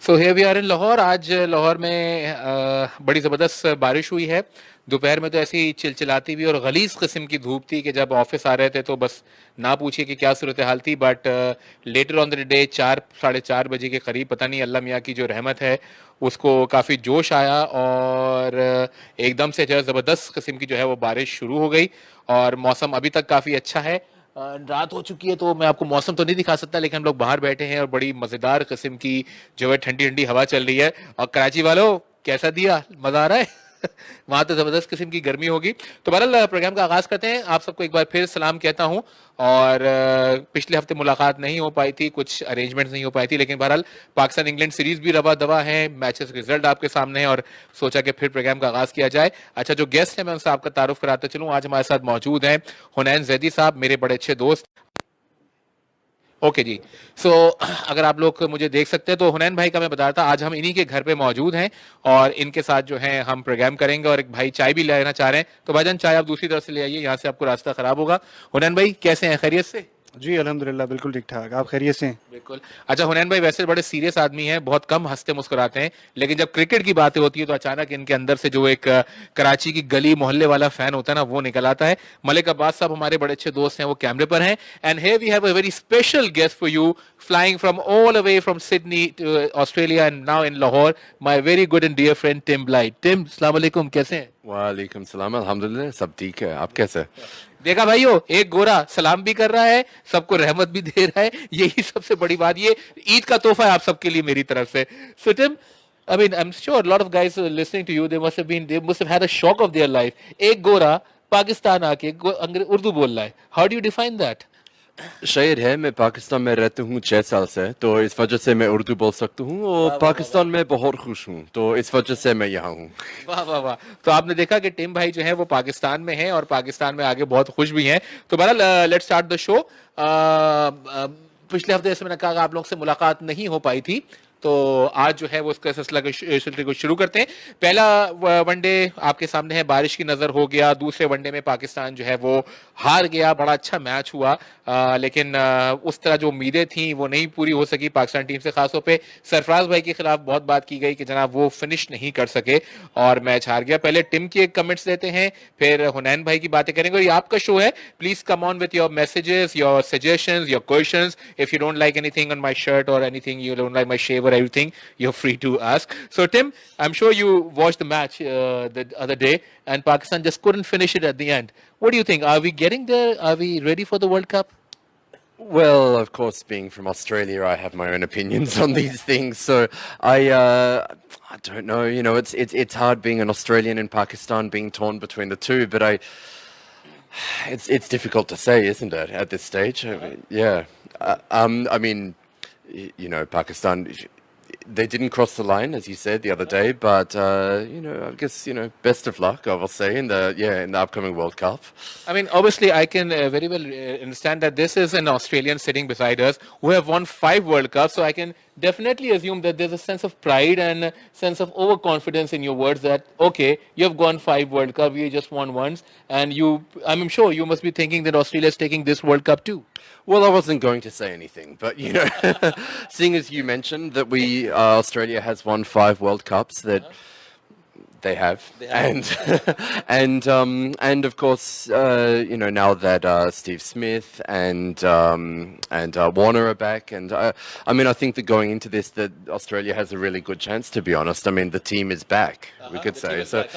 So here we are in Lahore. आज लाहौर में बड़ी ज़बरदस्त बारिश हुई है। दोपहर में तो ऐसी चिलचिलाती हुई और गलीज किस्म की धूप थी कि जब ऑफिस आ रहे थे तो बस ना पूछिए कि क्या सूरत हाल थी। But later on the day 4 साढ़े 4 बजे के करीब पता नहीं अल्लाह मियाँ की जो रहमत है उसको काफ़ी जोश आया और एकदम से जो है ज़बरदस्त किस्म की जो है वो बारिश शुरू हो गई और मौसम अभी तक काफ़ी अच्छा है। रात हो चुकी है तो मैं आपको मौसम तो नहीं दिखा सकता, लेकिन हम लोग बाहर बैठे हैं और बड़ी मजेदार किस्म की जो है ठंडी ठंडी हवा चल रही है। और कराची वालों, कैसा दिया, मजा आ रहा है? वहां तो जबरदस्त किस्म की गर्मी होगी। तो बहरहाल प्रोग्राम का आगाज करते हैं। आप सबको एक बार फिर सलाम कहता हूं और पिछले हफ्ते मुलाकात नहीं हो पाई थी, कुछ अरेंजमेंट्स नहीं हो पाई थी, लेकिन बहरहाल पाकिस्तान इंग्लैंड सीरीज भी रवा दवा है, मैचेस रिजल्ट आपके सामने है और सोचा कि फिर प्रोग्राम का आगाज किया जाए। अच्छा, जो गेस्ट है मैं उनसे आपका तारुफ कराता चलूं। आज हमारे साथ मौजूद हैं हुनैन जैदी साहब, मेरे बड़े अच्छे दोस्त। ओके जी। सो अगर आप लोग मुझे देख सकते हैं तो हुनैन भाई का मैं बता रहा था, आज हम इन्हीं के घर पे मौजूद हैं और इनके साथ जो है हम प्रोग्राम करेंगे। और एक भाई चाय भी लेना चाह रहे हैं, तो भाईजान चाय आप दूसरी तरफ से ले आइए, यहाँ से आपको रास्ता खराब होगा। हुनैन भाई कैसे हैं, खैरियत से? जी अल्हम्दुलिल्लाह, बिल्कुल ठीक ठाक। आप खैरियत से हैं? बिल्कुल। अच्छा हुनैन भाई वैसे बड़े सीरियस आदमी हैं, बहुत कम हंसते मुस्कुराते हैं, लेकिन जब क्रिकेट की बातें होती है तो अचानक इनके अंदर से जो एक कराची की गली मोहल्ले वाला फैन होता है ना, वो निकल आता है। मलिक अब्बास साहब हमारे बड़े अच्छे दोस्त हैं, वो कैमरे पर हैं। And here we have a very special guest for you, flying from all away from Sydney to Australia and now in Lahore, my very good and dear friend Tim Blight. Tim, अस्सलाम वालेकुम, कैसे हैं? वालेकुम सलाम, अल्हम्दुलिल्लाह सब ठीक है। आप कैसे? देखा भाइयों, एक गोरा सलाम भी कर रहा है, सबको रहमत भी दे रहा है, यही सबसे बड़ी बात। ये ईद का तोहफा है आप सबके लिए मेरी तरफ से। So Tim, I mean, I'm sure a lot of guys who are listening to you, they must have had a shock of their life. एक गोरा पाकिस्तान आके उर्दू बोल रहा है। How do you define that? शायद है, मैं पाकिस्तान में रहता हूँ 6 साल से, तो इस वजह से मैं उर्दू बोल सकता हूँ और पाकिस्तान में बहुत खुश हूँ, तो इस वजह से मैं यहाँ हूँ। वाह वाह वाह। तो आपने देखा कि टिम भाई जो है वो पाकिस्तान में है और पाकिस्तान में आगे बहुत खुश भी हैं। तो बहरहाल लेट्स स्टार्ट द शो। पिछले हफ्ते जैसे मैंने कहा आप लोग से मुलाकात नहीं हो पाई थी, तो आज जो है वो उसका सिलसिले को शुरू करते हैं। पहला वनडे आपके सामने है, बारिश की नजर हो गया। दूसरे वनडे में पाकिस्तान जो है वो हार गया, बड़ा अच्छा मैच हुआ, लेकिन उस तरह जो उम्मीदें थी वो नहीं पूरी हो सकी पाकिस्तान टीम से। खासतौर पे सरफराज भाई के खिलाफ बहुत बात की गई कि जनाब वो फिनिश नहीं कर सके और मैच हार गया। पहले टिम के कमेंट्स देते हैं, फिर हुनैन भाई की बातें करेंगे। और ये आपका शो है, please come on with your messages, your suggestions, your questions. If you don't like anything on my shirt or anything, you don't like my shave or everything, you're free to ask. So Tim, I'm sure you watched the match the other day and Pakistan just couldn't finish it at the end. What do you think? Are we getting there? Are we ready for the World Cup? Well, of course, being from Australia, I have my own opinions on these things. So I don't know. You know, it's hard being an Australian in Pakistan, being torn between the two. But it's difficult to say, isn't it, at this stage? I mean, yeah. I mean, you know, Pakistan, they didn't cross the line, as you said the other day, but you know, I guess, you know, best of luck, I will say, in the upcoming World Cup. I mean, obviously, I can very well understand that this is an Australian sitting beside us who have won 5 World Cups. So I can definitely assume that there's a sense of pride and a sense of overconfidence in your words that, okay, you have won 5 World Cups, we just won once. And I'm sure you must be thinking that Australia is taking this World Cup too. Well, I wasn't going to say anything, but you know, seeing as you mentioned that Australia has won 5 World Cups, that they have. And of course, you know, now that Steve Smith and Warner are back, and I mean, I think that going into this, that Australia has a really good chance. To be honest, I mean, the team is back. We could say so.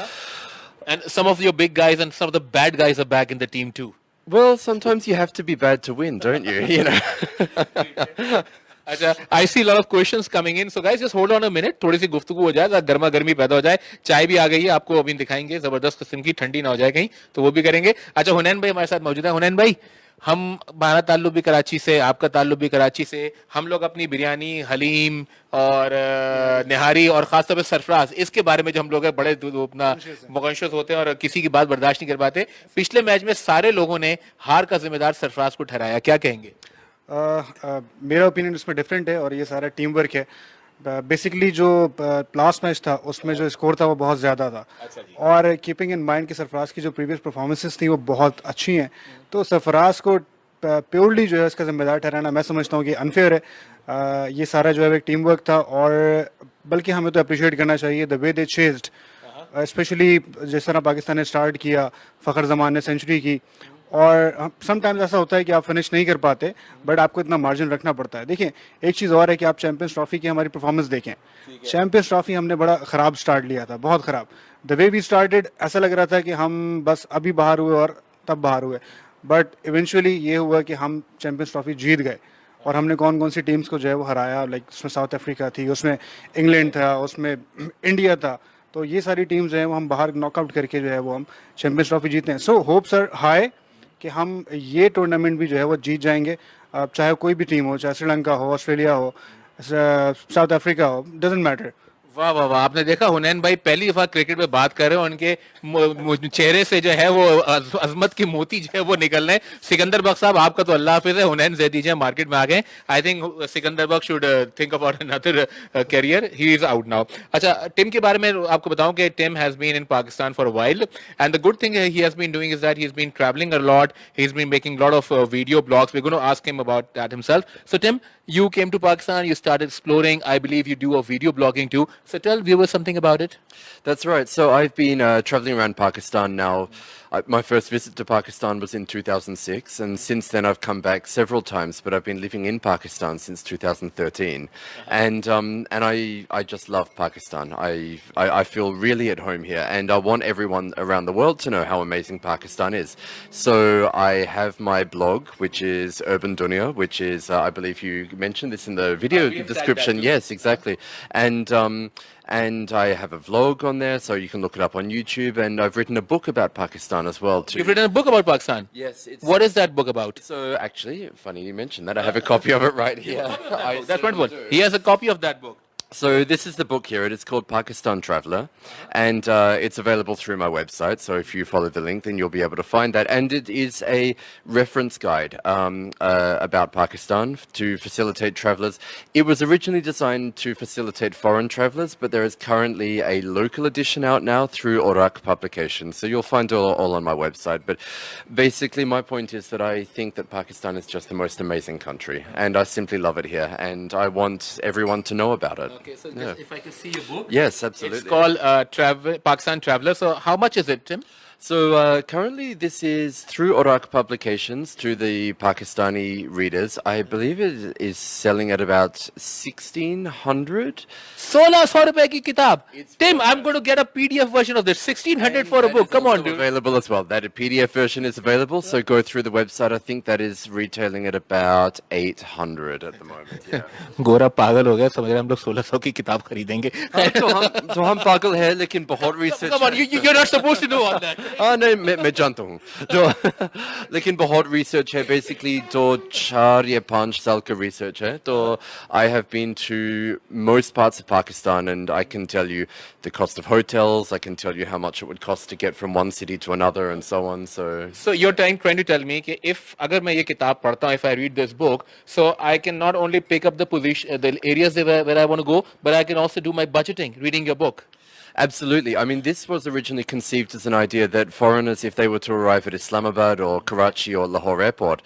And some of your big guys and some of the bad guys are back in the team too. Well, sometimes you have to be bad to win, don't you? You know. I see a lot of questions coming in. So guys, just hold on a minute. थोड़ी सी गुफ्तगू हो जाए, गर्मा गर्मी पैदा हो जाए। चाय भी आ गई है, आपको अभी दिखाएंगे, जबरदस्त किस्म की, ठंडी ना हो जाए कहीं, तो वो भी करेंगे। अच्छा, हुनैन भाई हमारे साथ मौजूद है। हुनैन भाई, हमारा ताल्लुक भी कराची से, आपका ताल्लुक भी कराची से। हम लोग अपनी बिरयानी, हलीम और निहारी और खासतौर पे सरफराज, इसके बारे में जो हम लोग बड़े अपना मुकंशस होते हैं और किसी की बात बर्दाश्त नहीं कर पाते। पिछले मैच में सारे लोगों ने हार का जिम्मेदार सरफराज को ठहराया, क्या कहेंगे? मेरा ओपिनियन इसमें डिफरेंट है और ये सारा टीम वर्क है। बेसिकली जो लास्ट मैच था उसमें जो स्कोर था वो बहुत ज़्यादा था। और कीपिंग इन माइंड कि सरफराज की जो प्रीवियस परफॉर्मेंसेस थी वो बहुत अच्छी हैं, तो सरफराज को प्योरली जो है इसका जिम्मेदार ठहराना मैं समझता हूँ कि अनफेयर है। ये सारा जो है एक टीम वर्क था, और बल्कि हमें तो अप्रिशिएट करना चाहिए the way they chased, specially जिस तरह पाकिस्तान ने स्टार्ट किया, फ़खर जमान ने सेंचुरी की, और समटाइम्स ऐसा होता है कि आप फिनिश नहीं कर पाते, बट आपको इतना मार्जिन रखना पड़ता है। देखिए एक चीज़ और है कि आप चैंपियंस ट्रॉफी की हमारी परफॉर्मेंस देखें। चैंपियंस ट्रॉफी हमने बड़ा ख़राब स्टार्ट लिया था, बहुत ख़राब। द वे वी स्टार्टेड ऐसा लग रहा था कि हम बस अभी बाहर हुए और तब बाहर हुए, बट इवेंचुअली ये हुआ कि हम चैंपियंस ट्रॉफी जीत गए। और हमने कौन कौन सी टीम्स को जो है वो हराया, लाइक उसमें साउथ अफ्रीका थी, उसमें इंग्लैंड था, उसमें इंडिया था। तो ये सारी टीम्स जो है वो हम बाहर नॉकआउट करके जो है वो हम चैंपियंस ट्रॉफी जीते हैं। सो होप सर हाई कि हम ये टूर्नामेंट भी जो है वो जीत जाएंगे। अब चाहे कोई भी टीम हो, चाहे श्रीलंका हो, ऑस्ट्रेलिया हो, साउथ अफ्रीका हो, डजेंट मैटर। वाह वाह वाह, आपने देखा हुनैन भाई पहली दफा क्रिकेट में बात कर रहे हैं, उनके चेहरे से जो है वो अजमत की मोती जो है वो निकल रहे हैं। सिकंदर बख्श साहब आपका तो अल्लाह हाफिज है, हुनैन जैदी जी मार्केट में आ गए। I think Sikandar Bakht should think about another career, he is out now. अच्छा, टिम के बारे में आपको बताऊं कि Tim has been in Pakistan for a while, and the good thing he has been doing is that he has been travelling a lot, he has been making lot of video blogs. We are going to ask him about that himself. So Tim, you came to Pakistan, you started exploring. I believe you do a video blogging too. So tell viewers something about it. That's right. So I've been traveling around Pakistan now. My first visit to Pakistan was in 2006, and since then I've come back several times. But I've been living in Pakistan since 2013, and I just love Pakistan. I feel really at home here, and I want everyone around the world to know how amazing Pakistan is. So I have my blog, which is Urban Dunya, which is I believe you mentioned this in the video description. Yes, exactly, and I have a vlog on there, so you can look it up on YouTube. And I've written a book about Pakistan as well too. You've written a book about Pakistan? Yes. What is that book about? So actually, funny you mentioned that. I have a copy of it right here. That's wonderful. He has a copy of that book. So this is the book here. It is called Pakistan Traveller, and it's available through my website. So if you follow the link, then you'll be able to find that. And it is a reference guide about Pakistan to facilitate travellers. It was originally designed to facilitate foreign travellers, but there is currently a local edition out now through Orak Publications. So you'll find it all on my website. But basically, my point is that I think that Pakistan is just the most amazing country, and I simply love it here, and I want everyone to know about it. Okay, so just if I can see your book. Yes, absolutely. It's called Pakistan Traveller. So how much is it, Tim? So currently this is through Orak Publications to the Pakistani readers. I believe it is selling at about 1,600. 1600 रुपए की किताब. Tim, I'm going to get a PDF version of this. 1,600 for a book. Come on, dude. Available as well. That PDF version is available. So go through the website. I think that is retailing at about 800 at the moment. Yeah. गोरा पागल हो गया, समझ रहे हम लोग 1600 की किताब खरीदेंगे. तो हम पागल हैं, लेकिन बहुत research. Come on, you're not supposed to know all that. नहीं, मैं जानता हूँ तो लेकिन बहुत रिसर्च है, बेसिकली 4 या 5 साल का रिसर्च है. तो I have been to most parts of Pakistan, and I can tell you the cost of hotels, I can tell you how much it would cost to get from one city to another and so on. So you're trying to tell me कि if अगर मैं ये किताब पढ़ता हूँ, if I read this book, so I can not only pick up the position, the areas where I want to go, but I can also do my budgeting reading your book. Absolutely. I mean, this was originally conceived as an idea that foreigners, if they were to arrive at Islamabad or Karachi or Lahore airport,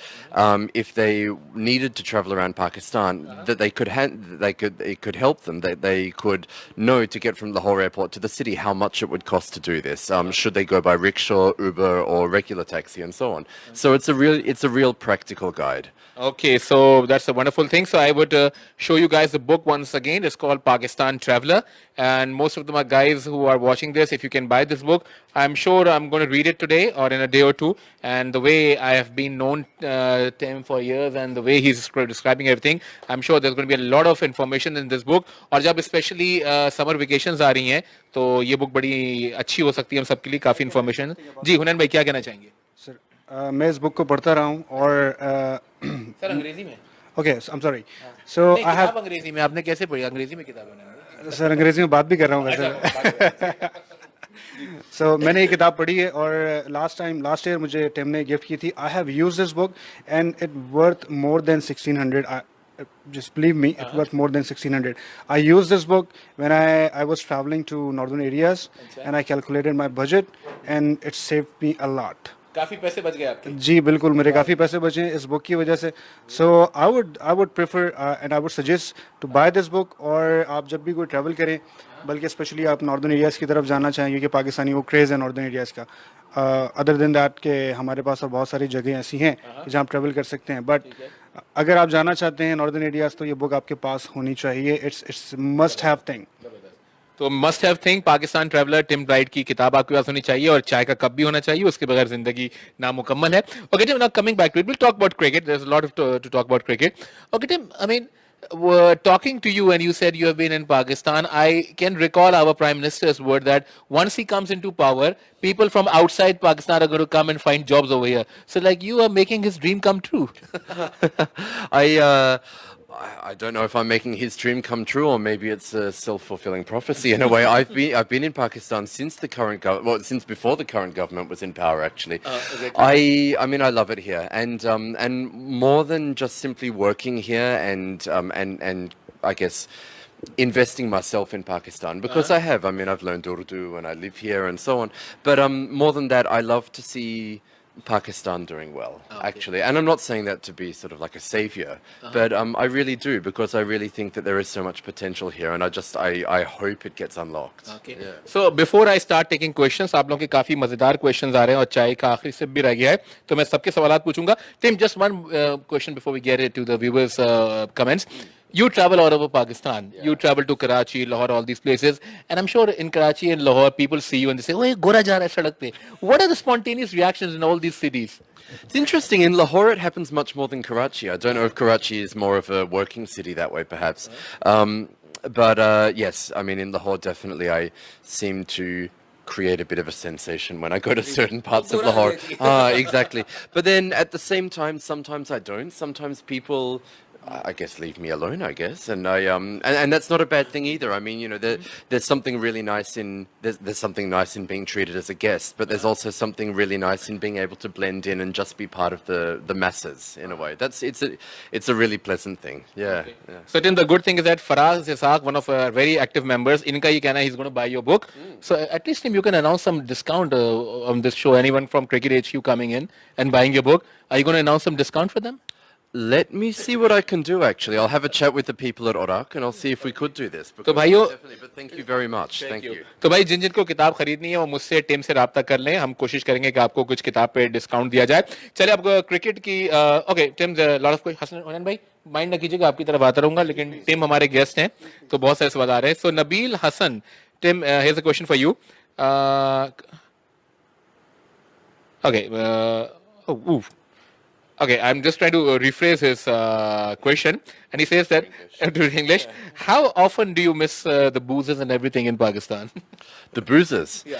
if they needed to travel around Pakistan, that it could help them. That they could know to get from Lahore airport to the city how much it would cost to do this. Should they go by rickshaw, Uber, or regular taxi, and so on. So it's a real practical guide. Okay, so that's a wonderful thing. So I would show you guys the book once again. It's called Pakistan Traveller, and most of them are guys who are watching this. If you can buy this book, I'm sure I'm going to read it today or in a day or two. And the way I have been known to him for years, and the way he's describing everything, I'm sure there's going to be a lot of information in this book. और जब especially summer vacations आ रही हैं, तो ये book बड़ी अच्छी हो सकती है हम सबके लिए, काफी information. जी हुनैन भाई क्या कहना चाहेंगे? मैं इस बुक को पढ़ता रहा हूँ और सर अंग्रेजी में. Okay, I am sorry. So I have अंग्रेजी में आपने कैसे पढ़ी? अंग्रेजी में किताब है सर, अंग्रेजी में बात भी कर रहा हूँ वैसे. सो मैंने ये किताब पढ़ी है, और लास्ट ईयर मुझे टिम ने गिफ्ट की थी. I have used this book and it worth more than 1,600. Just believe me, it was more than 1,600. I used this book when I was traveling to northern areas, and I calculated my budget, and it saved me a lot. काफी पैसे बच गए आपके। जी बिल्कुल, मेरे काफ़ी पैसे बचे हैं इस बुक की वजह से। So I would prefer and I would suggest to buy this book. और आप जब भी कोई ट्रैवल करें, बल्कि स्पेशली आप नॉर्दर्न एरियाज़ की तरफ जाना चाहें, क्योंकि पाकिस्तानी को क्रेज़ है नॉर्दर्न एरियाज़ का। अदर देन दैट के हमारे पास और बहुत सारी जगह ऐसी हैं कि जहाँ आप ट्रैवल कर सकते हैं, बट अगर आप जाना चाहते हैं नॉर्दर्न एरियाज़ तो ये बुक आपके पास होनी चाहिए। It's must have thing. तो must have thing Pakistan traveller Tim Wright की किताब आपके पास होनी चाहिए, और चाय का कप भी होना चाहिए, उसके बगैर जिंदगी नामुकम्मल है। Okay Tim, now coming back to it, will talk about cricket, there is a lot to talk about cricket. Okay Tim, I mean talking to you and you said you have been in Pakistan, I can recall our Prime Minister's word that once he comes into power, people from outside Pakistan are going to come and find jobs over here. So like you are making his dream come true. I don't know if I'm making his dream come true, or maybe it's a self-fulfilling prophecy in a way. I've been in Pakistan since the current since before the current government was in power. Actually, I mean I love it here, and more than just simply working here and I guess investing myself in Pakistan, because I have. I mean, I've learned Urdu and I live here and so on. But more than that, I love to see Pakistan doing well, actually. And I'm not saying that to be sort of like a savior, but I really do, because I really think that there is so much potential here, and I hope it gets unlocked. Okay. Yeah. So before I start taking questions, आप लोगों के काफी मजेदार questions आ रहे हैं और चाय का आखिरी सिप भी रह गया है, तो मैं सबके सवालात पूछूंगा. Tim, just one question before we get to the viewers' comments. You travel all over Pakistan. Yeah. You travel to Karachi, Lahore, all these places. And I'm sure in Karachi and Lahore, people see you and they say, "Oh, gora ja raha hai sadak pe." What are the spontaneous reactions in all these cities? It's interesting. In Lahore, it happens much more than Karachi. I don't know if Karachi is more of a working city that way, perhaps. But yes, I mean, in Lahore, definitely, I seem to create a bit of a sensation when I go to certain parts of Lahore. Exactly. But then at the same time, sometimes I don't. Sometimes people, I guess, leave me alone, I guess, and and that's not a bad thing either. I mean, you know, there's something really nice in there's something nice in being treated as a guest, but there's also something really nice in being able to blend in and just be part of the masses in a way. It's a really pleasant thing. Yeah. Okay. Yeah. So Tim, the good thing is that Faraz Isaac, one of our very active members, inka ye kehna he's going to buy your book. So at least Tim, you can announce some discount on this show. Anyone from Cricket HQ coming in and buying your book, are you going to announce some discount for them? Let me see what I can do, actually. I'll have a chat with the people at Orak and I'll see if we could do this. तो भाइयों, definitely, but thank you very much. Thank you. तो भाई जिन जिन को किताब खरीदनी है वो मुझसे टीम से राब्ता कर लें, हम कोशिश करेंगे कि आपको कुछ किताब पे डिस्काउंट दिया जाए. चलिए अब क्रिकेट की okay team lot of Hassan भाई माइंड ना कीजिएगा, आपकी तरफ आता रहूंगा, लेकिन टीम हमारे गेस्ट हैं तो बहुत सारे सवाल आ रहे हैं. So Nabeel Hasan, Tim here's a question for you. Okay Okay, I'm just trying to rephrase his question, and he says that to English. How often do you miss the boozers and everything in Pakistan? The boozers? Yeah.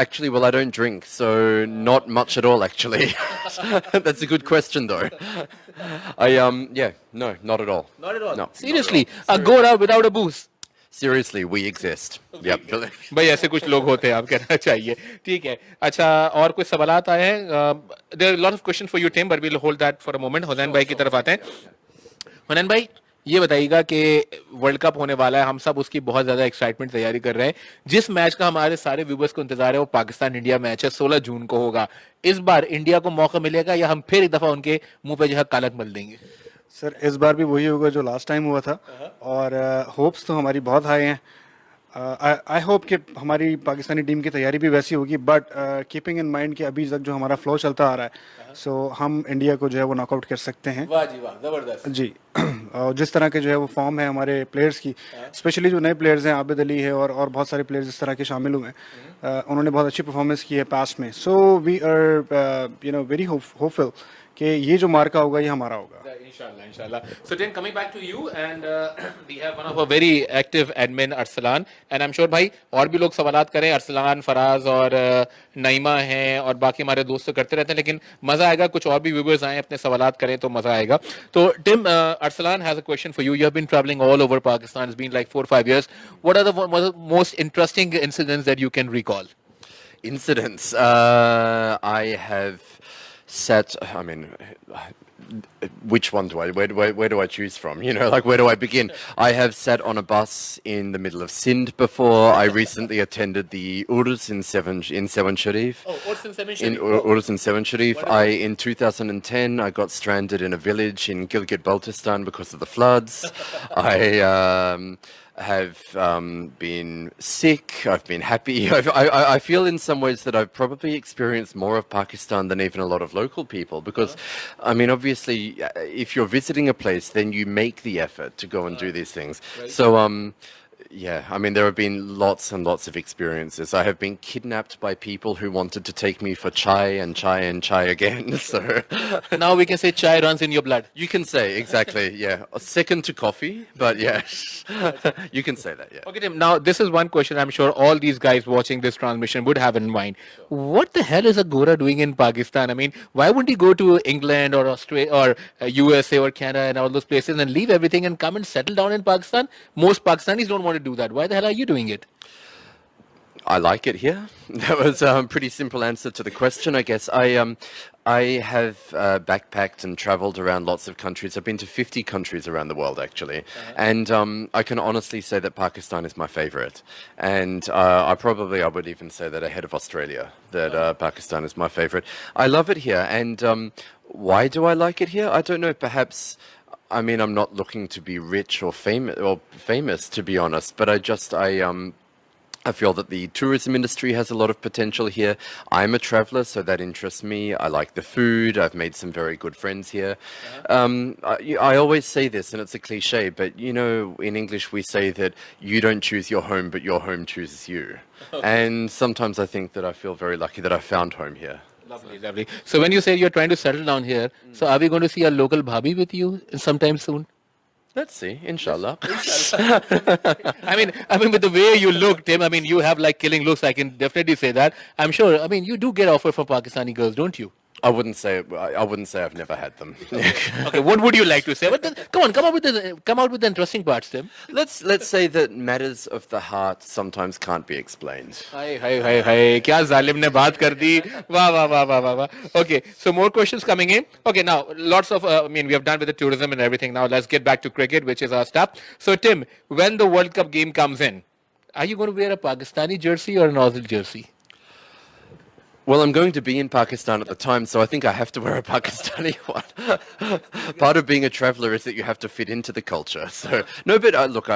Actually, well, I don't drink, so not much at all, actually. That's a good question, though. Yeah, no, not at all. Not at all. No. Seriously, a gora without a booze. Seriously, we exist. Yep. भाई ऐसे कुछ लोग होते हैं, आप कहना चाहिए. ठीक है. अच्छा, और कुछ सवालात आए हैं. There are a lot of questions for you, Tim, but we'll hold that for a moment. Hussain भाई की तरफ आते हैं. हुसैन भाई, ये बताइएगा कि वर्ल्ड कप होने वाला है, हम सब उसकी बहुत ज्यादा एक्साइटमेंट तैयारी कर रहे हैं. जिस मैच का हमारे सारे व्यूवर्स को इंतजार है वो पाकिस्तान इंडिया मैच है, 16 जून को होगा. इस बार इंडिया को मौका मिलेगा या हम फिर एक दफा उनके मुंह पे जो है कालक मल देंगे? सर इस बार भी वही होगा जो लास्ट टाइम हुआ था, और होप्स तो हमारी बहुत हाई हैं. आई होप कि हमारी पाकिस्तानी टीम की तैयारी भी वैसी होगी, बट कीपिंग इन माइंड कि अभी तक जो हमारा फ्लो चलता आ रहा है, सो हम इंडिया को जो है वो नॉकआउट कर सकते हैं. वाह जी वाह, जबरदस्त जी. और जिस तरह के जो है वो फॉर्म है हमारे प्लेयर्स की, स्पेशली जो नए प्लेयर्स हैं, आबिद अली है और बहुत सारे प्लेयर्स इस तरह के शामिल हुए हैं, उन्होंने बहुत अच्छी परफॉर्मेंस की है पास्ट में. So we are very hopeful कि ये जो मार्का होगा ये हमारा होगा. Inshallah. So then coming back to you, and we have one of our very active admin Arsalan, and I'm sure भाई और भी लोग सवालात करें. अरसलान, फराज और नईमा हैं और बाकी हमारे दोस्त तो करते रहते हैं, लेकिन मजा आएगा कुछ और भी व्यूअर्स आए अपने सवालात करें तो मजा आएगा. तो Tim, Arsalan has a question for you. You have been traveling all over Pakistan. It's been like 4 or 5 years. What are the most interesting incidents that you can recall? Incidents? I have sat, I mean, which one where do I choose from? You know, like where do I begin? I have sat on a bus in the middle of Sindh before. I recently attended the Urus in Seven Sharif. Oh, Urus in Seven In Sharif. Urus in Seven Sharif. In 2010, I got stranded in a village in Gilgit-Baltistan because of the floods. I have been sick. I've been happy. I feel in some ways that I've probably experienced more of Pakistan than even a lot of local people because, I mean, obviously, if you're visiting a place, then you make the effort to go and do these things. So, yeah, I mean, there have been lots and lots of experiences. I have been kidnapped by people who wanted to take me for chai and chai and chai again. So Now we can say chai runs in your blood. you can say, exactly, yeah. Second to coffee, but yeah, you can say that, yeah. Okay, Tim, now this is one question I'm sure all these guys watching this transmission would have in mind. What the hell is a Gora doing in Pakistan? I mean, why wouldn't he go to England or Australia or USA or Canada and all those places and leave everything and come and settle down in Pakistan? Most Pakistanis don't want to do that. Why the hell are you doing it? I like it here. That was a pretty simple answer to the question, I guess. I have backpacked and traveled around lots of countries. I've been to 50 countries around the world, actually. And I can honestly say that Pakistan is my favorite. And I would even say that ahead of Australia, that Pakistan is my favorite. I love it here. And why do I like it here? I don't know. Perhaps, I mean, I'm not looking to be rich or famous, to be honest. But I feel that the tourism industry has a lot of potential here. I'm a traveler, so that interests me. I like the food. I've made some very good friends here. I always say this, and it's a cliche, but you know, in English we say that you don't choose your home, but your home chooses you. And sometimes I think that I feel very lucky that I found home here. Lovely, lovely. So when you say you're trying to settle down here, so are we going to see a local bhabhi with you sometime soon? Let's see, inshallah. I mean, with the way you look, Tim, I mean, you have like killing looks. I can definitely say that. I'm sure. I mean, you do get offer from Pakistani girls, don't you? I wouldn't say I've never had them. Okay, what would you like to say? But then, come on, come out with the interesting parts, Tim. Let's say that matters of the heart sometimes can't be explained. Hi, क्या जालिम ने बात कर दी. वाह वाह वाह वाह वाह वाह. Okay, so more questions coming in. Okay, now lots of I mean, we have done with the tourism and everything. Now let's get back to cricket, which is our stuff. So Tim, when the World Cup game comes in, are you going to wear a Pakistani jersey or an Aussie jersey? Well, I'm going to be in Pakistan at the time, so I think I have to wear a Pakistani one. Part of being a traveler is that you have to fit into the culture. So no, but look,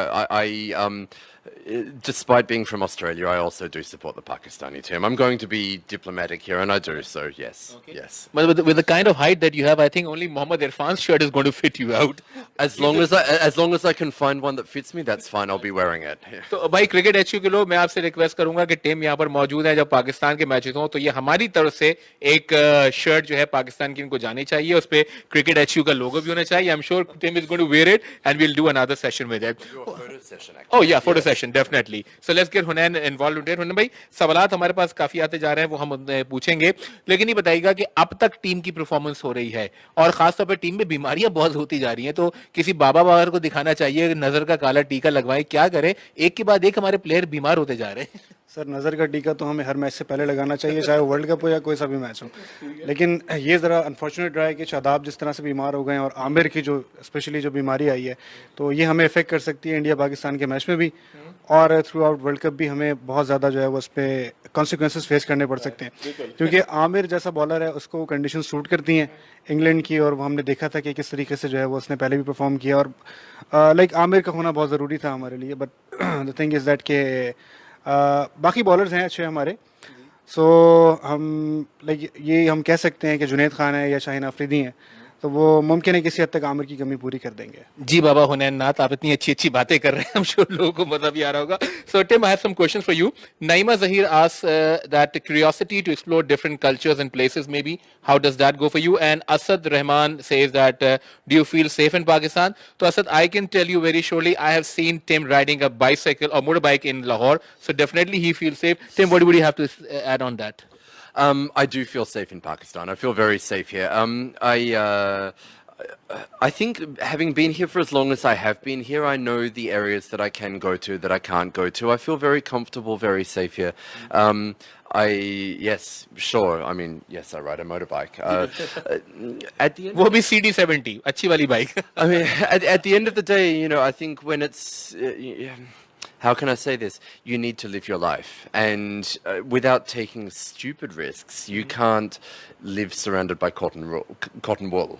despite being from Australia, I also do support the Pakistani team. I'm going to be diplomatic here, and I do, so yes, yes. But with the kind of height that you have, I think only Mohammad Irfan's shirt is going to fit you out. As long as I can find one that fits me, that's fine. I'll be wearing it. तो भाई cricket HQ के लोग मैं आपसे request करूंगा कि team यहाँ पर मौजूद है जब पाकिस्तान के मैचेस हों तो ये हमारी तरफ से एक शर्ट जो है पाकिस्तान की इनको जानी चाहिए उस पे क्रिकेट एचक्यू का लोगो भी होना चाहिए. I am sure Tim is going to wear it and we will do another session with it. Oh yeah photo session definitely. So let's get Hunain involved in. Hunain भाई सवालात हमारे पास काफी आते जा रहे हैं वो हम पूछेंगे लेकिन ये बताइएगा कि अब तक टीम की परफॉर्मेंस हो रही है और खासतौर पर टीम में बीमारियां बहुत होती जा रही हैं तो किसी बाबा बाबर को दिखाना चाहिए नजर का काला टीका लगवाएं. क्या करें एक के बाद एक हमारे प्लेयर बीमार होते जा रहे हैं. सर नज़र का टीका तो हमें हर मैच से पहले लगाना चाहिए चाहे वो वर्ल्ड कप हो या कोई सा भी मैच हो. लेकिन ये ज़रा अनफॉर्चुनेट रहा है कि शादाब जिस तरह से बीमार हो गए और आमिर की जो स्पेशली जो बीमारी आई है तो ये हमें इफेक्ट कर सकती है इंडिया पाकिस्तान के मैच में भी और थ्रू आउट वर्ल्ड कप भी हमें बहुत ज़्यादा जो है वो उस पर कॉन्सिक्वेंसेस फेस करने पड़ सकते हैं क्योंकि आमिर जैसा बॉलर है उसको कंडीशन सूट करती हैं इंग्लैंड की और वो हमने देखा था कि किस तरीके से जो है वो उसने पहले भी परफॉर्म किया और लाइक आमिर का होना बहुत ज़रूरी था हमारे लिए. But the thing is that के बाकी बॉलर्स हैं अच्छे हमारे. सो हम लाइक ये हम कह सकते हैं कि जुनैद खान है या शाहीन अफरीदी हैं तो वो मुमकिन है किसी हद तक आमिर की कमी पूरी कर देंगे. जी बाबा हुनैन नाथ आप इतनी अच्छी अच्छी बातें कर रहे हैं. I'm sure लोगों को मजा भी आ रहा होगा. So Tim, I have some questions for you. Naima Zahir asks that curiosity to explore different cultures and places maybe. How does that go for you? And Asad Rahman says that do you feel safe in Pakistan? So Asad, I can tell you very surely I have seen Tim riding a bicycle or motorbike in Lahore. So definitely he feels safe. Tim, what would you have to add on that? I do feel safe in Pakistan. I feel very safe here. I think having been here for as long as I have been here, I know the areas that I can go to, that I can't go to. I feel very comfortable, very safe here. Yes, sure. I mean, yes, I ride a motorbike. At the end, वो भी CD70 अच्छी वाली bike. I mean, at the end of the day, you know, I think when it's, how can I say this? You need to live your life, and without taking stupid risks, you can't live surrounded by cotton wool.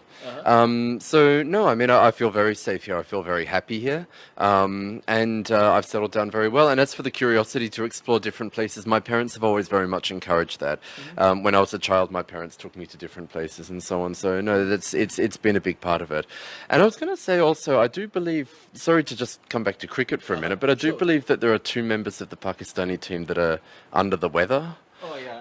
So no, I mean, I feel very safe here. I feel very happy here, and I've settled down very well. And as for the curiosity to explore different places, my parents have always very much encouraged that. When I was a child, my parents took me to different places and so on. So no, it's been a big part of it. And I was going to say also, I do believe. Sorry to just come back to cricket for a minute, but I do believe that there are 2 members of the Pakistani team that are under the weather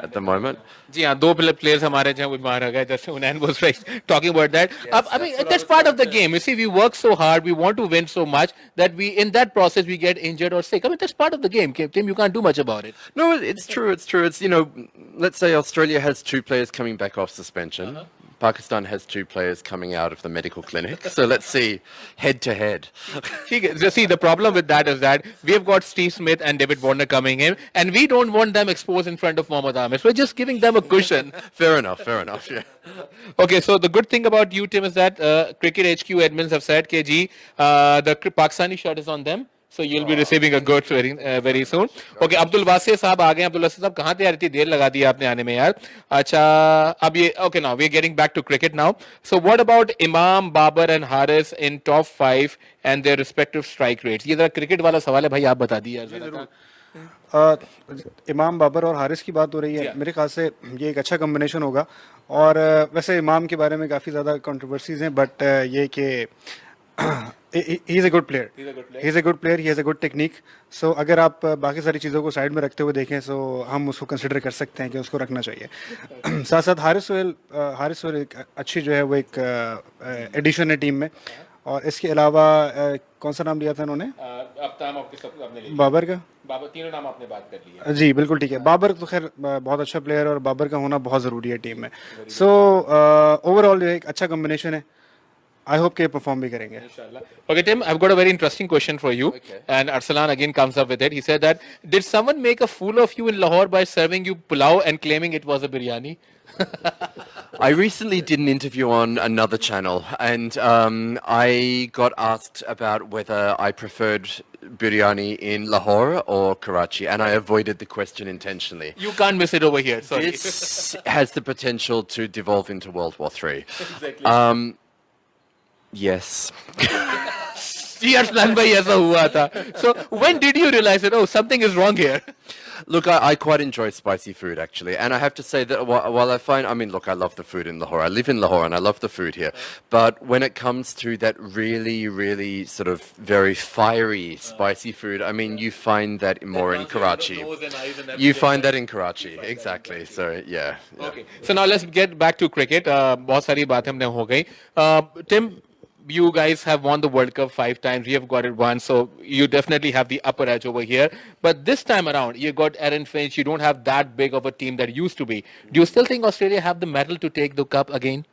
at the moment. जी हाँ, 2 players हमारे जो बीमार हो गए. Just Unan was right talking about that. I mean, that's part of the game. You see, we work so hard, we want to win so much that we, in that process, we get injured or sick. I mean, that's part of the game. Tim, you can't do much about it. No, it's true. It's true. It's, you know, let's say Australia has 2 players coming back off suspension. Pakistan has 2 players coming out of the medical clinic. So let's see, head to head. See, the problem with that is that we have got Steve Smith and David Warner coming in, and we don't want them exposed in front of Mohammad Ahmed. We're just giving them a cushion. Fair enough. Yeah. Okay, so the good thing about you, Tim, is that Cricket HQ admins have said, KG, the Pakistani shirt is on them. So you'll be receiving a goods very soon. Okay, Abdul वासे साहब आ गए. अब्दुल वासे साहब कहाँ थे यार, इतनी देर लगा दी आपने आने में यार. अच्छा, अब ये okay, now we're getting back to cricket now. So what about Imam, Babar and Haris in top 5 and their respective strike rates? ये जरा क्रिकेट वाला सवाल है भाई, आप बता दिए यार. इमाम बाबर और हारिस की बात हो रही है. मेरे ख्याल से ये एक अच्छा कॉम्बिनेशन होगा. और वैसे इमाम के बारे में काफ़ी ज़्यादा कंट्रोवर्सीज हैं, बट ये कि he is a good player. He is a good player. He has a good technique. So अगर आप बाकी सारी चीज़ों को साइड में रखते हुए देखें, so हम उसको कंसिडर कर सकते हैं कि उसको रखना चाहिए. साथ साथ हारिस सोहेल एक अच्छी जो है वो एक एडिशन है टीम में. और इसके अलावा कौन सा नाम लिया था उन्होंने? बाबर का. बाबर, तीनों नाम आपने बात कर लिया. जी बिल्कुल ठीक है. बाबर तो खैर बहुत अच्छा प्लेयर और बाबर का होना बहुत ज़रूरी है टीम में. सो ओवरऑल जो है एक अच्छा कॉम्बिनेशन है. I hope के perform भी करेंगे. Okay, Tim, I've got a very interesting question for you. Okay. And Arsalan again comes up with it. He said that, did someone make a fool of you in Lahore by serving you pulao and claiming it was a biryani? I recently did an interview on another channel, and I got asked about whether I preferred biryani in Lahore or Karachi, and I avoided the question intentionally. You can't miss it over here. Sorry. This has the potential to devolve into World War III. Exactly. Yes. So when did you realize that, oh, something is wrong here? Look, I quite enjoy spicy food, actually. And I have to say that while I find, I mean, look, I love the food in Lahore. I live in Lahore and I love the food here. But when it comes to that really, really sort of very fiery, spicy food, I mean, you find that more in Karachi. You find that in Karachi, exactly. So, yeah. Okay. So now let's get back to cricket. बहुत सारी बातें हमने हो गई. Tim, you guys have won the World Cup 5 times. We have got it once, so you definitely have the upper edge over here. But this time around, you got Aaron Finch. You don't have that big of a team that used to be. Do you still think Australia have the mettle to take the cup again?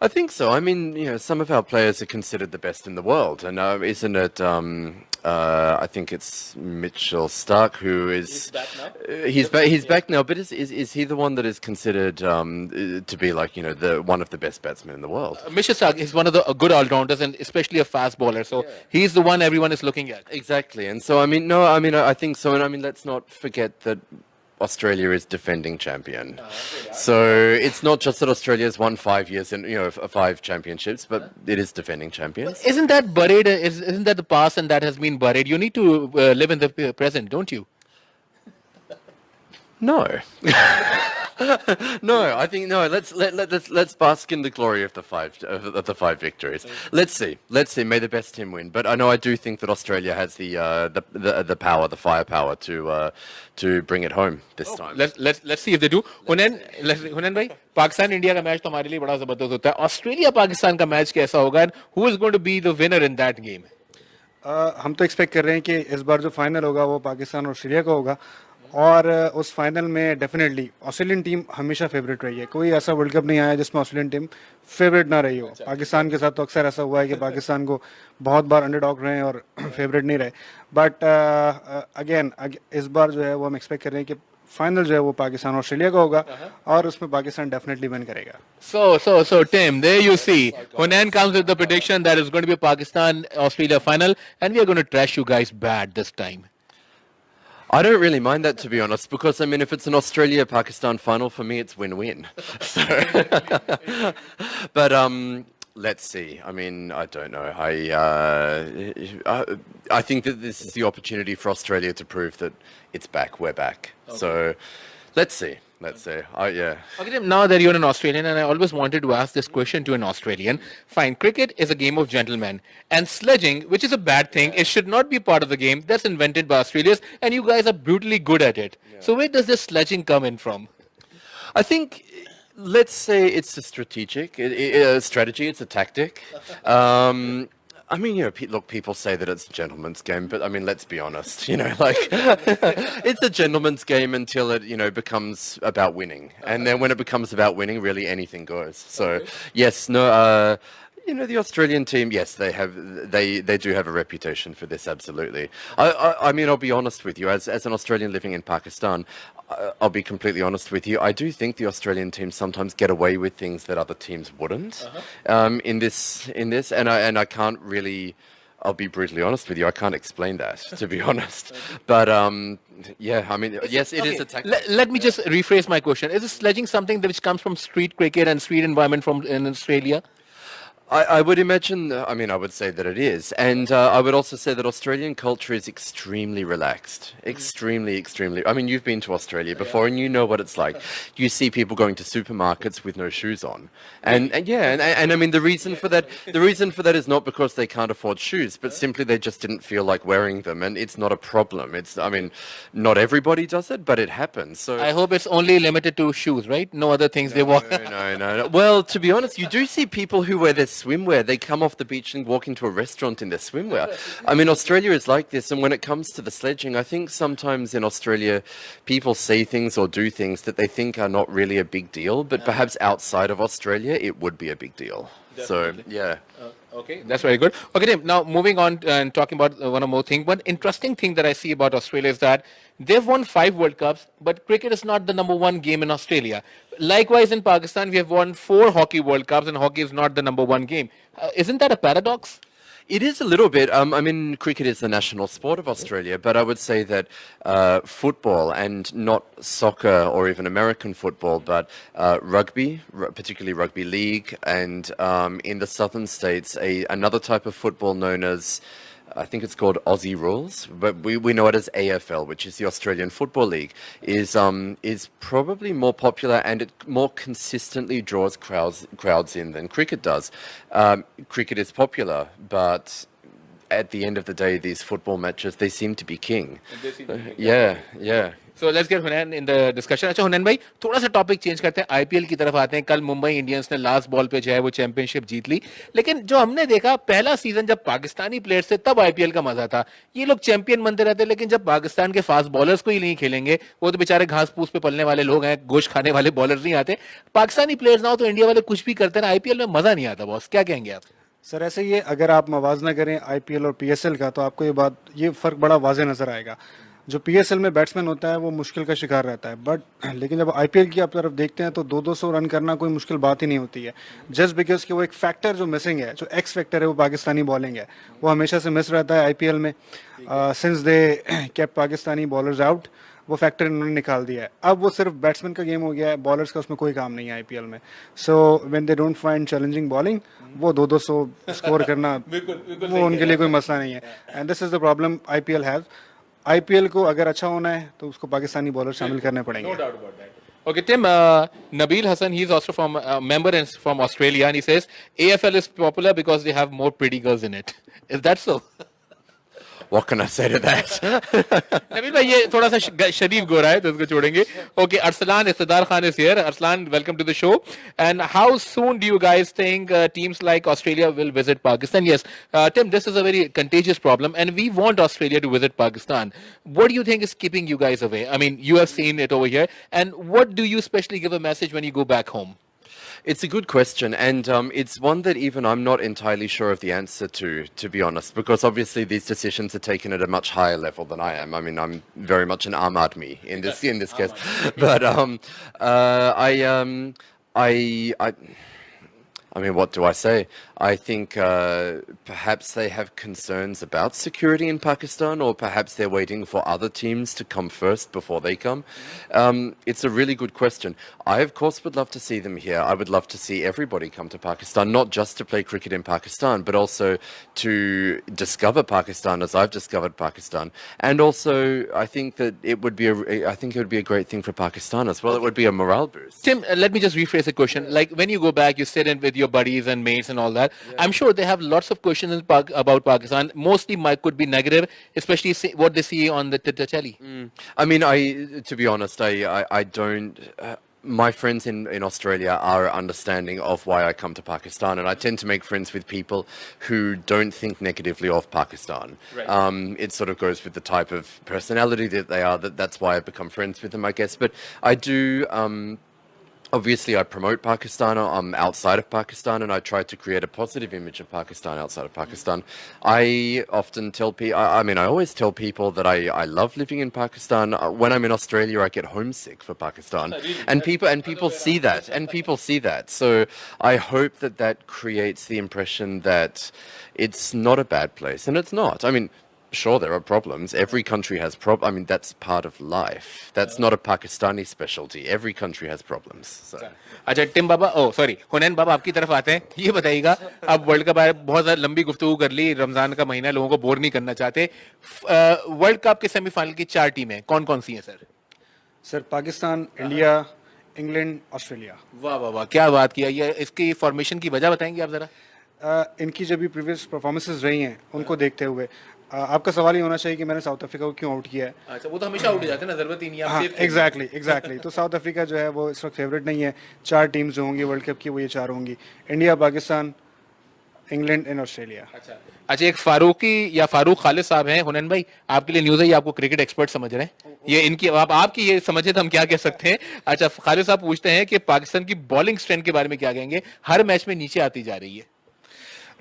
I think so. I mean, you know, some of our players are considered the best in the world, and isn't it? I think it's Mitchell Stark who is. He's back now. He's back now, but is he the one that is considered to be like, you know, one of the best batsmen in the world? Mitchell Stark is one of the good all-rounders and especially a fast bowler. So he's the one everyone is looking at. Exactly, and so I think so, and I mean, let's not forget that Australia is defending champion. So it's not just that Australia's won 5 years and, you know, 5 championships, but it is defending champions. Isn't that buried? Isn't that the past and that has been buried? You need to live in the present, don't you? No. No, I think no. Let's bask in the glory of the five victories. Let's see. May the best team win. But I know I do think that Australia has the power, the firepower to bring it home this time. Let's see if they do. हुनैन भाई, Pakistan India का match तो हमारे लिए बड़ा जबरदस्त होता है. Australia Pakistan का मैच कैसा होगा? Who is going to be the winner in that game? हम तो एक्सपेक्ट कर रहे हैं कि इस बार जो फाइनल होगा वो पाकिस्तान और ऑस्ट्रेलिया का होगा. और उस फाइनल में डेफिनेटली ऑस्ट्रेलियन टीम हमेशा फेवरेट रही है. कोई ऐसा वर्ल्ड कप नहीं आया जिसमें ऑस्ट्रेलियन टीम फेवरेट ना रही हो. पाकिस्तान के साथ तो अक्सर ऐसा हुआ है कि पाकिस्तान को बहुत बार अंडरडॉग रहे हैं और फेवरेट नहीं रहे. बट अगेन इस बार जो है वो हम एक्सपेक्ट कर रहे हैं कि फाइनल जो है वो पाकिस्तान ऑस्ट्रेलिया का होगा और उसमें पाकिस्तान डेफिनेटली विन करेगा. So, Tim, there you see. Hunain comes with the prediction that it's going to be a Pakistan-Australia final, and we are going to trash you guys bad this time. I don't really mind that, to be honest, because I mean, if it's an Australia-Pakistan final, for me, it's win-win. So, but let's see. I mean, I don't know. I think that this is the opportunity for Australia to prove that it's back. We're back. Okay. So, let's see. Let's say, yeah. Okay, Tim, now that you're an Australian, and I always wanted to ask this question to an Australian. Fine, cricket is a game of gentlemen. And sledging, which is a bad thing, it should not be part of the game. That's invented by Australians, and you guys are brutally good at it. Yeah. So where does this sledging come in from? I think, let's say it's a strategic strategy, it's a tactic. I mean, you know, look, people say that it's a gentleman's game, but I mean, let's be honest, you know, like, it's a gentleman's game until it, you know, becomes about winning. And then when it becomes about winning, really anything goes. So, yes, no, you know, the Australian team, yes, they do have a reputation for this, absolutely. I mean, I'll be honest with you, as an Australian living in Pakistan, I'll be completely honest with you. I do think the Australian teams sometimes get away with things that other teams wouldn't. In this, and I can't really. I'll be brutally honest with you. I can't explain that, to be honest. But yeah, I mean, yes, it is a tactic. Let me just rephrase my question. Is sledging something which comes from street cricket and street environment in Australia? I would imagine, I mean, I would say that it is. And I would also say that Australian culture is extremely relaxed. Extremely. I mean, you've been to Australia before and you know what it's like. You see people going to supermarkets with no shoes on. And I mean, the reason for that is not because they can't afford shoes, but simply they just didn't feel like wearing them. And it's not a problem. I mean, not everybody does it, but it happens. So I hope it's only limited to shoes, right? No other things they want. No. Well, to be honest, you do see people who wear this swimwear. They come off the beach and walk into a restaurant in their swimwear. I mean, Australia is like this. And when it comes to the sledging, I think sometimes in Australia, people say things or do things that they think are not really a big deal. But perhaps outside of Australia, it would be a big deal. Definitely. So, yeah. Okay, that's very good. Okay, Tim, now moving on and talking about one more thing. One interesting thing that I see about Australia is that they've won 5 World Cups, but cricket is not the #1 game in Australia. Likewise, in Pakistan, we have won 4 Hockey World Cups, and hockey is not the #1 game. Isn't that a paradox? It is a little bit. I mean, cricket is the national sport of Australia, but I would say that football, and not soccer or even American football, but rugby, particularly rugby league, and in the southern states, another type of football known as, I think it's called Aussie rules, but we know it as AFL, which is the Australian Football League, is probably more popular, and it more consistently draws crowds in than cricket does. Cricket is popular, but at the end of the day, these football matches, they seem to be king. Yeah. So let's get Hunain in the discussion. अच्छा हुनैन भाई, थोड़ा सा topic change करते हैं, IPL की तरफ आते हैं. कल मुंबई इंडियंस ने लास्ट बॉल पे जो है वो चैंपियनशिप जीत ली, लेकिन जो हमने देखा पहला सीजन जब पाकिस्तानी प्लेयर्स थे तब आईपीएल का मजा था. ये लोग चैंपियन बनते रहते, लेकिन जब पाकिस्तान के फास्ट बॉलर्स को ही नहीं खेलेंगे, वो तो बेचारे घास फूस पे पलने वाले लोग हैं, गोश्त खाने वाले बॉलर्स नहीं आते. पाकिस्तानी प्लेयर्स ना हो तो इंडिया वाले कुछ भी करते हैं, आईपीएल में मजा नहीं आता. बॉस, क्या कहेंगे आप? सर, ऐसे ये अगर आप मवाजना करें आईपीएल और पीएसएल का, तो आपको ये फर्क बड़ा वाज़े नजर आएगा. जो पीएसएल में बैट्समैन होता है वो मुश्किल का शिकार रहता है, बट लेकिन जब आईपीएल की आप तरफ देखते हैं तो 200 रन करना कोई मुश्किल बात ही नहीं होती है. जस्ट बिकॉज कि वो एक फैक्टर जो मिसिंग है, जो एक्स फैक्टर है, वो पाकिस्तानी बॉलिंग है, वो हमेशा से मिस रहता है आईपीएल में. Since they kept Pakistani bowlers out, वो फैक्टर इन्होंने निकाल दिया है. अब वो सिर्फ बैट्समैन का गेम हो गया है, बॉलर्स का उसमें कोई काम नहीं है आईपीएल में. So when they don't find challenging bowling, वो 200 स्कोर करना वो उनके लिए कोई मसला नहीं है. And this is the problem IPL has. IPL को अगर अच्छा होना है तो उसको पाकिस्तानी बॉलर शामिल करने पड़ेंगे. Okay, Tim, Nabil Hassan, he's also from member and from Australia, and he says AFL is popular because they have more pretty girls in it. Is that so? What can I say to that? Nabeel भाई ये थोड़ा सा शरीफ गोरा है तो उसको छोड़ेंगे. Okay, Arslan Iqtidar Khan is here. Arslan, welcome to the show. And how soon do you guys think teams like Australia will visit Pakistan? Yes, Tim, this is a very contagious problem, and we want Australia to visit Pakistan. What do you think is keeping you guys away? I mean, you have seen it over here, and what do you especially give a message when you go back home? It's a good question, and it's one that even I'm not entirely sure of the answer to be honest, because obviously these decisions are taken at a much higher level than I am. I mean, I'm very much an Aam Aadmi in this case, but I mean, what do I say? I think perhaps they have concerns about security in Pakistan, or perhaps they're waiting for other teams to come first before they come. It's a really good question. I, of course, would love to see them here. I would love to see everybody come to Pakistan, not just to play cricket in Pakistan, but also to discover Pakistan as I've discovered Pakistan. And also, I think that it would be a great thing for Pakistan as well. It would be a morale boost. Tim, let me just rephrase the question. Like when you go back, you sit in with your buddies and mates and all that. Yeah. I'm sure they have lots of questions about Pakistan. Mostly could be negative, especially what they see on the Twitter telly. I mean, to be honest, I don't. My friends in Australia are understanding of why I come to Pakistan, and I tend to make friends with people who don't think negatively of Pakistan. Right. It sort of goes with the type of personality that they are. That's why I become friends with them, I guess. But I do. Obviously, I promote Pakistan. I'm outside of Pakistan, and I try to create a positive image of Pakistan outside of Pakistan. I often tell people, I mean, I always tell people that I love living in Pakistan. When I'm in Australia, I get homesick for Pakistan, and people see that, So I hope that creates the impression that it's not a bad place, and it's not. I mean, sure, there are problems. Every country has problems. I mean, that's part of life. That's not a Pakistani specialty. Every country has problems. So. अच्छा Tim बाबा sorry हुनैन बाबा आपकी तरफ आते हैं. ये बताइएगा, अब world cup बहुत ज़्यादा लंबी गुफ्तगू कर ली, रमजान का महीना, लोगों को बोर नहीं करना चाहते. वर्ल्ड कप के सेमीफाइनल की 4 टीमें कौन सी हैं sir? Sir Pakistan, India, England, Australia. वाह वाह वाह, क्या बात किया. ये इसकी फॉर्मेशन की वजह बताएंगे आप जरा? इनकी जब भी प्रीवियस परफॉर्मेंसेस रही हैं उनको देखते हुए आपका सवाल ये होना चाहिए कि मैंने साउथ अफ्रीका को क्यों आउट किया है. अच्छा, वो तो हमेशा आउट हो जाते हैं ना, जरूरत ही नहीं है. हाँ, एग्जैक्टली. तो साउथ अफ्रीका जो है वो इस वक्त फेवरेट नहीं है. 4 टीम्स जो होंगी वर्ल्ड कप की वो ये 4 होंगी: India, Pakistan, England and Australia. अच्छा, एक फारूक खालिद साहब हैं. हुनैन भाई, आपके लिए न्यूज़ है, ये आपको क्रिकेट एक्सपर्ट समझ रहे हैं. ये इनकी आपकी ये समझे तो हम क्या कह सकते हैं. अच्छा, खालिद साहब पूछते हैं कि पाकिस्तान की बॉलिंग स्ट्रेंथ के बारे में क्या कहेंगे. हर मैच में नीचे आती जा रही है.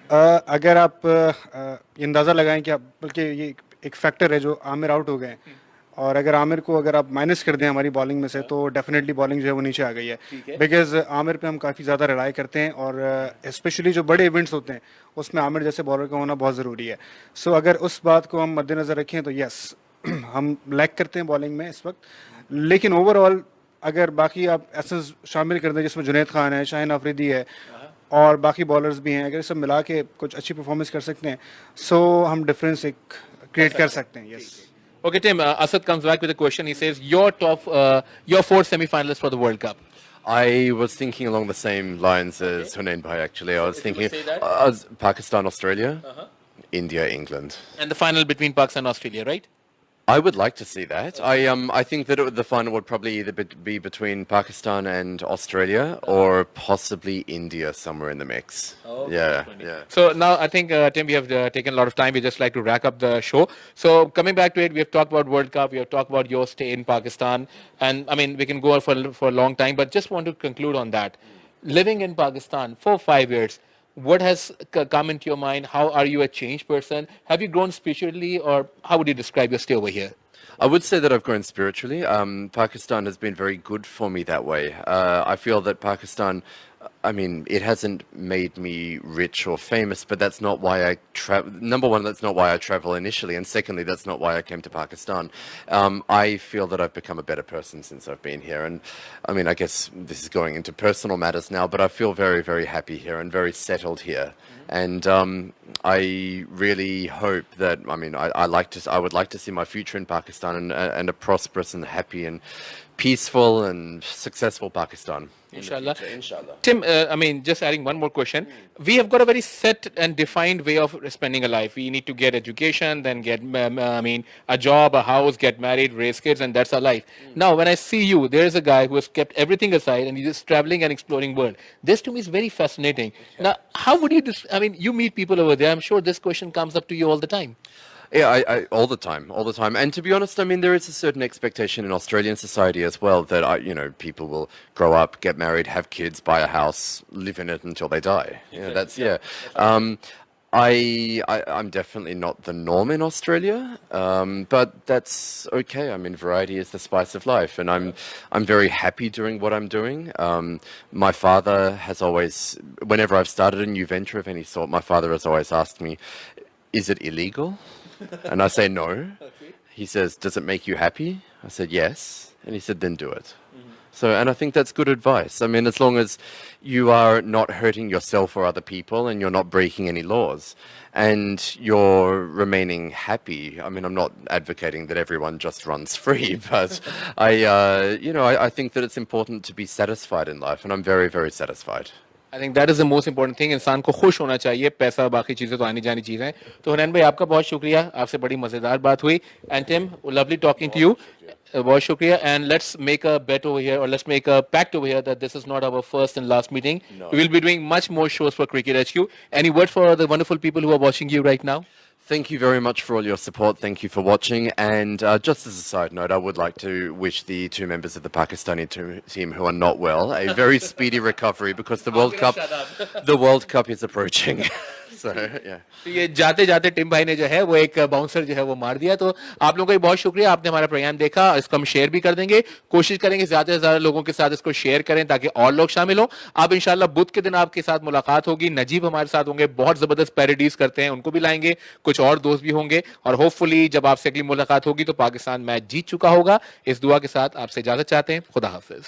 अगर आप ये अंदाज़ा लगाएं कि बल्कि ये एक फैक्टर है जो आमिर आउट हो गए, और अगर आमिर को अगर आप माइनस कर दें हमारी बॉलिंग में से, तो डेफिनेटली बॉलिंग जो है वो नीचे आ गई है. बिकॉज आमिर पे हम काफ़ी ज़्यादा रिलाई करते हैं, और स्पेशली जो बड़े इवेंट्स होते हैं उसमें आमिर जैसे बॉलर का होना बहुत ज़रूरी है. सो अगर उस बात को हम मद्देनज़र रखें तो यस, हम लैक करते हैं बॉलिंग में इस वक्त. लेकिन ओवरऑल अगर बाकी आप ऐसे शामिल कर दें जिसमें जुनैद खान है, शाहिन अफरीदी है और बाकी बॉलर्स भी हैं, अगर सब मिला के कुछ अच्छी परफॉर्मेंस कर सकते हैं, सो हम डिफरेंस एक क्रिएट कर सकते हैं. Yes. Okay, Tim, Asad comes back with a question. He says, your 4 semi-finalists for the World Cup. I was thinking along the same lines as Hunain Bhai, actually. I was thinking Pakistan, Australia, India, England. And the final between Pakistan and Australia, right? I would like to see that. I think that the final would probably either be between Pakistan and Australia, or possibly India somewhere in the mix. Oh, yeah. So now I think, Tim, we have taken a lot of time. We just like to rack up the show. So coming back to it, we have talked about World Cup. We have talked about your stay in Pakistan. And I mean, we can go on for a long time, but just want to conclude on that. Living in Pakistan for 5 years, what has come into your mind? How are you a changed person? Have you grown spiritually, or how would you describe your stay over here? I would say that I've grown spiritually. Pakistan has been very good for me that way. I feel that Pakistan, I mean, it hasn't made me rich or famous, but that's not why I travel. Number one, that's not why I travel initially, and secondly, that's not why I came to Pakistan. I feel that I've become a better person since I've been here, and I mean, I guess this is going into personal matters now, but I feel very, very happy here and very settled here. And I really hope that, I mean, I would like to see my future in Pakistan and a prosperous and happy and peaceful and successful Pakistan. Inshallah. Inshallah. Tim, I mean, just adding one more question. We have got a very set and defined way of spending a life. We need to get education, then get, a job, a house, get married, raise kids, and that's our life. Now, when I see you, there is a guy who has kept everything aside and he's just traveling and exploring world. This to me is very fascinating. Now, how would you, you meet people over there. I'm sure this question comes up to you all the time. Yeah, I all the time. And to be honest, I mean, there is a certain expectation in Australian society as well that people will grow up, get married, have kids, buy a house, live in it until they die. Yeah, that's yeah. I'm definitely not the norm in Australia, but that's okay. I mean, variety is the spice of life, and I'm very happy doing what I'm doing. My father has always, whenever I've started a new venture of any sort, my father has always asked me, "Is it illegal?" And I say no. He says, "Does it make you happy?" I said, "Yes." And he said, "Then do it." So, and I think that's good advice. I mean, as long as you are not hurting yourself or other people and you're not breaking any laws and you're remaining happy. I mean, I'm not advocating that everyone just runs free, but I think that it's important to be satisfied in life, and I'm very, very satisfied. I think that is the most important thing. इंसान को खुश होना चाहिए, पैसा बाकी चीजें तो आनी जानी चीजें हैं. तो हुनैन भाई आपका बहुत शुक्रिया, आपसे बड़ी मजेदार बात हुई. And Tim, lovely talking to you. बहुत शुक्रिया. And let's make a bet over here, or let's make a pact over here that this is not our first and last meeting. No. We will be doing much more shows for Cricket HQ. Any word for the wonderful people who are watching you right now? Thank you very much for all your support. Thank you for watching. And just as a side note, I would like to wish the two members of the Pakistani team who are not well a very speedy recovery, because the World Cup is approaching. So, yeah. तो ये जाते जाते Tim भाई ने जो है वो एक बाउंसर जो है वो मार दिया. तो आप लोगों का बहुत शुक्रिया, आपने हमारा प्रोग्राम देखा. इसको हम शेयर भी कर देंगे, कोशिश करेंगे ज्यादा से ज्यादा लोगों के साथ इसको शेयर करें ताकि और लोग शामिल हो. आप इंशाल्लाह बुध के दिन आपके साथ मुलाकात होगी. नजीब हमारे साथ होंगे, बहुत जबरदस्त पैरोडीज करते हैं, उनको भी लाएंगे. कुछ और दोस्त भी होंगे, और होपफुली जब आपसे अगली मुलाकात होगी तो पाकिस्तान मैच जीत चुका होगा. इस दुआ के साथ आपसे इजाजत चाहते हैं. खुदा हाफिज.